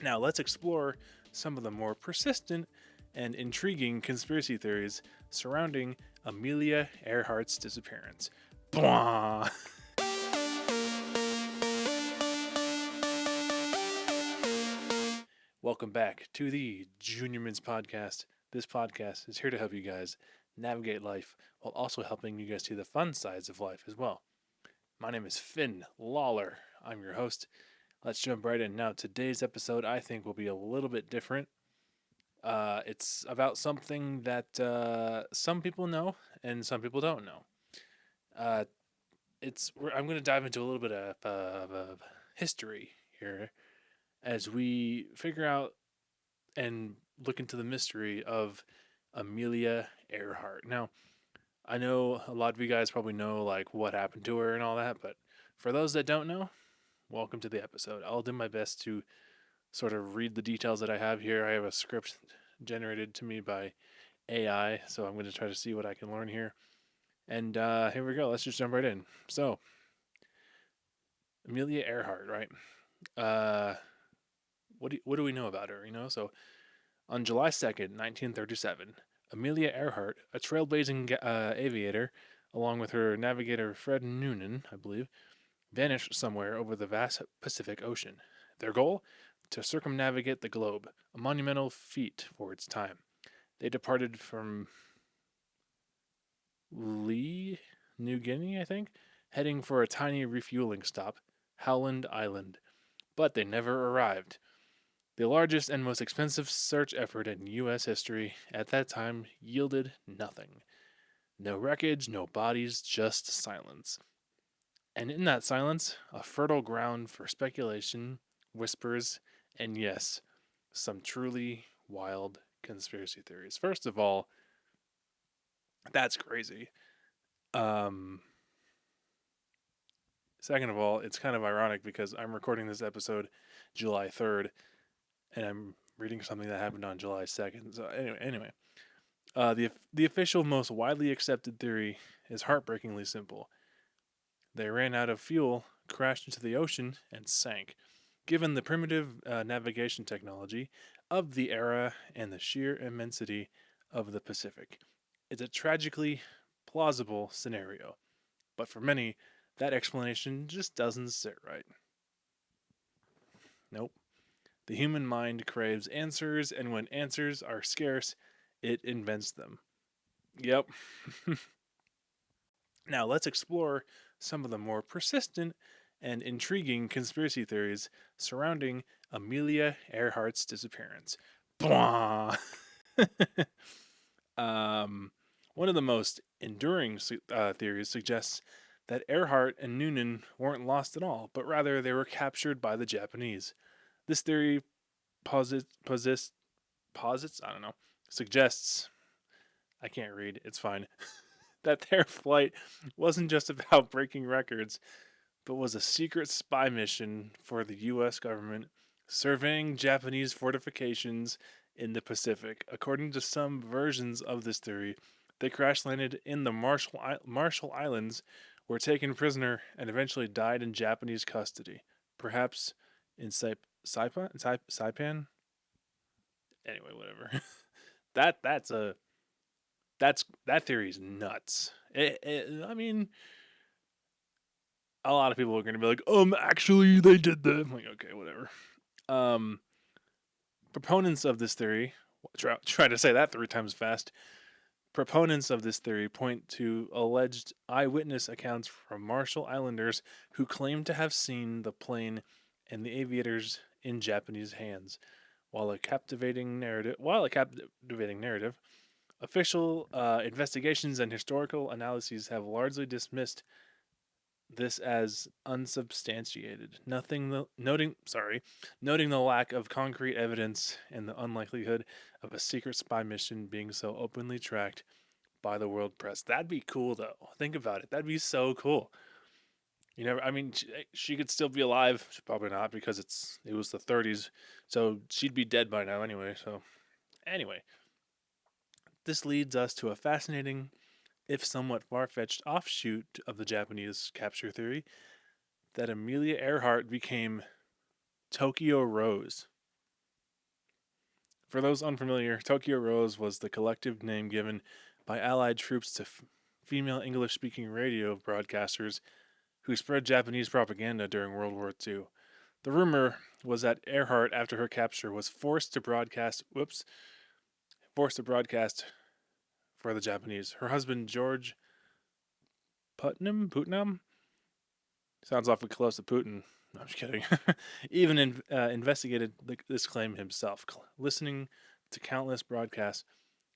Now, let's explore some of the more persistent and intriguing conspiracy theories surrounding Amelia Earhart's disappearance. Blah! Welcome back to the Junior Mints Podcast. This podcast is here to help you guys navigate life while also helping you guys see the fun sides of life as well. My name is Finn Lawler. I'm your host. Let's jump right in. Now, today's episode I think will be a little bit different. It's about something that some people know and some people don't know. Uh, I'm going to dive into a little bit of history here as we figure out and look into the mystery of Amelia Earhart. Now, I know a lot of you guys probably know like what happened to her and all that, but for those that don't know, welcome to the episode. I'll do my best to sort of read the details that I have here. I have a script generated to me by AI, so I'm going to try to see what I can learn here. And here we go. Let's just jump right in. So, Amelia Earhart, right? Uh, what do we know about her? So on July 2nd, 1937, Amelia Earhart, a trailblazing aviator, along with her navigator Fred Noonan, I believe, vanished somewhere over the vast Pacific Ocean. Their goal? To circumnavigate the globe, a monumental feat for its time. They departed from Lee, New Guinea, I think, heading for a tiny refueling stop, Howland Island. But they never arrived. The largest and most expensive search effort in U.S. history at that time yielded nothing. No wreckage, no bodies, just silence. And in that silence, a fertile ground for speculation, whispers, and yes, some truly wild conspiracy theories. First of all, that's crazy. Um, Second of all, it's kind of ironic because I'm recording this episode July 3rd, and I'm reading something that happened on July 2nd. So anyway, the official most widely accepted theory is heartbreakingly simple. They ran out of fuel, crashed into the ocean, and sank. Given the primitive navigation technology of the era and the sheer immensity of the Pacific, it's a tragically plausible scenario. But for many, that explanation just doesn't sit right. Nope. The human mind craves answers, and when answers are scarce, it invents them. Yep. Now, let's explore some of the more persistent and intriguing conspiracy theories surrounding Amelia Earhart's disappearance. Blah! um, One of the most enduring theories suggests that Earhart and Noonan weren't lost at all, but rather they were captured by the Japanese. This theory posits, I don't know, suggests, I can't read, it's fine, that their flight wasn't just about breaking records, but was a secret spy mission for the US government surveying Japanese fortifications in the Pacific. According to some versions of this theory, they crash landed in the Marshall Islands, were taken prisoner, and eventually died in Japanese custody. Perhaps in Saipan? Anyway, whatever. That's a that theory is nuts. I mean, a lot of people are going to be like, actually, they did that. I'm like, okay, whatever. Um, Proponents of this theory, try to say that three times fast. Proponents of this theory point to alleged eyewitness accounts from Marshall Islanders who claim to have seen the plane and the aviators in Japanese hands. While a captivating narrative, official investigations and historical analyses have largely dismissed this as unsubstantiated, noting the lack of concrete evidence and the unlikelihood of a secret spy mission being so openly tracked by the world press. That'd be cool, though. Think about it. That'd be so cool. You never. I mean, she could still be alive. Probably not because it was the 30s, so she'd be dead by now anyway. So anyway, this leads us to a fascinating, if somewhat far-fetched, offshoot of the Japanese capture theory that Amelia Earhart became Tokyo Rose. For those unfamiliar, Tokyo Rose was the collective name given by Allied troops to female English speaking radio broadcasters who spread Japanese propaganda during World War II. The rumor was that Earhart, after her capture, was forced to broadcast for the Japanese. Her husband, George Putnam, sounds awfully close to Putin. No, I'm just kidding. Even investigated this claim himself, listening to countless broadcasts,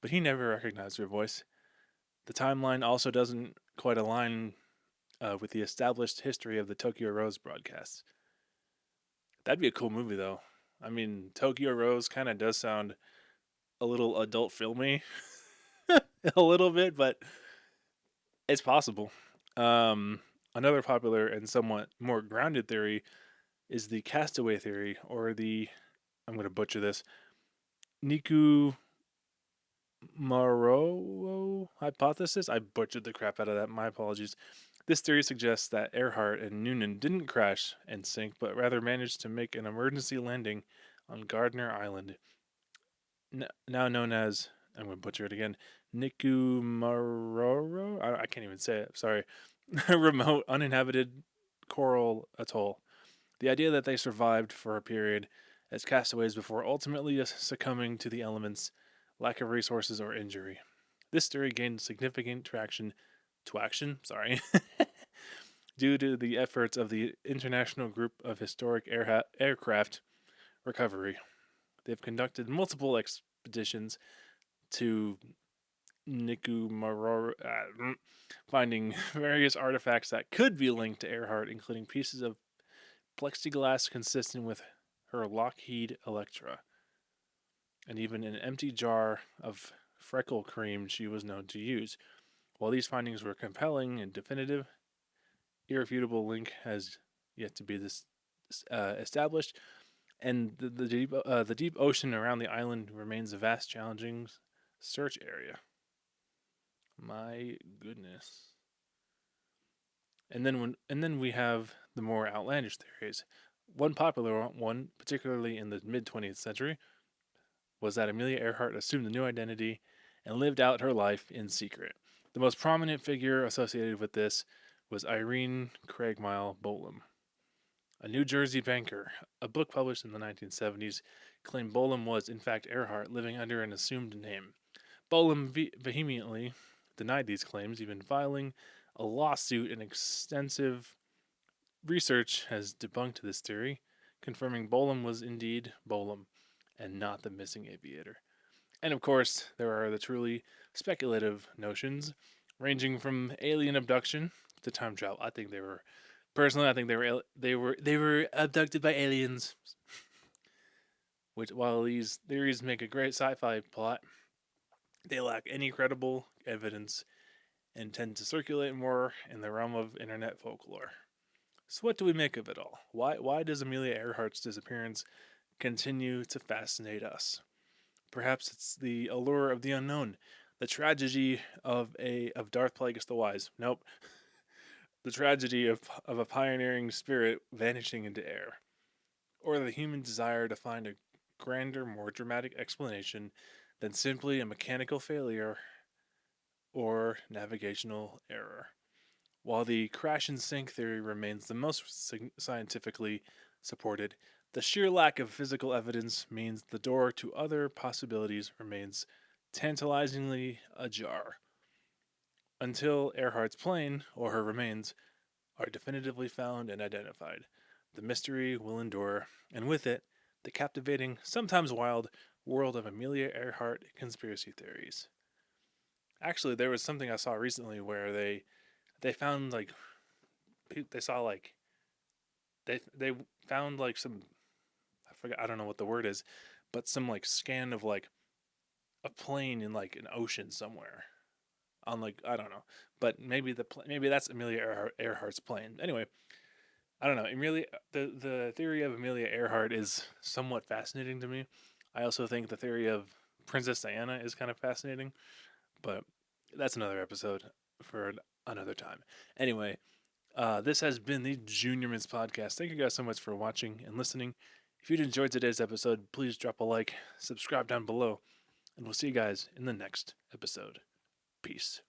but he never recognized her voice. The timeline also doesn't quite align with the established history of the Tokyo Rose broadcasts. That'd be a cool movie, though. I mean, Tokyo Rose kind of does sound a little adult filmy, a little bit, but it's possible. Um, Another popular and somewhat more grounded theory is the castaway theory, or the, I'm going to butcher this, Niku Maro hypothesis. I butchered the crap out of that. My apologies. This theory suggests that Earhart and Noonan didn't crash and sink, but rather managed to make an emergency landing on Gardner Island, now known as, I'm going to butcher it again, Nikumaroro? I can't even say it, sorry. Remote, uninhabited coral atoll. The idea that they survived for a period as castaways before ultimately succumbing to the elements, lack of resources, or injury. This theory gained significant sorry, due to the efforts of the International Group of Historic Aircraft Recovery. They've conducted multiple expeditions to Nikumaroro, finding various artifacts that could be linked to Earhart, including pieces of plexiglass consistent with her Lockheed Electra, and even an empty jar of freckle cream she was known to use. While these findings were compelling and definitive, irrefutable link has yet to be established, and the deep ocean around the island remains a vast, challenging search area. My goodness. And then we have the more outlandish theories. One popular one, particularly in the mid 20th century, was that Amelia Earhart assumed a new identity and lived out her life in secret. The most prominent figure associated with this was Irene Craigmile Bolam, a New Jersey banker. A book published in the 1970s claimed Bolam was, in fact, Earhart, living under an assumed name. Bolam vehemently denied these claims, even filing a lawsuit, and extensive research has debunked this theory, confirming Bolam was indeed Bolam and not the missing aviator. And of course, there are the truly speculative notions, ranging from alien abduction to time travel. I think they were abducted by aliens. Which, while these theories make a great sci-fi plot, they lack any credible evidence and tend to circulate more in the realm of internet folklore. So, what do we make of it all? Why does Amelia Earhart's disappearance continue to fascinate us? Perhaps it's the allure of the unknown, the tragedy of Darth Plagueis the Wise. Nope, the tragedy of a pioneering spirit vanishing into air, or the human desire to find a grander, more dramatic explanation than simply a mechanical failure or navigational error. While the crash and sink theory remains the most scientifically supported, the sheer lack of physical evidence means the door to other possibilities remains tantalizingly ajar. Until Earhart's plane, or her remains, are definitively found and identified, the mystery will endure, and with it, the captivating, sometimes wild, world of Amelia Earhart conspiracy theories. Actually, there was something I saw recently where they found like they saw like they found like some, I forgot, I don't know what the word is, but some like scan of like a plane in like an ocean somewhere on like, I don't know, but maybe that's Earhart's plane. Anyway, I don't know. The theory of Amelia Earhart is somewhat fascinating to me. I also think the theory of Princess Diana is kind of fascinating, but that's another episode for another time. Anyway, this has been the Junior Mints Podcast. Thank you guys so much for watching and listening. If you enjoyed today's episode, please drop a like, subscribe down below, and we'll see you guys in the next episode. Peace.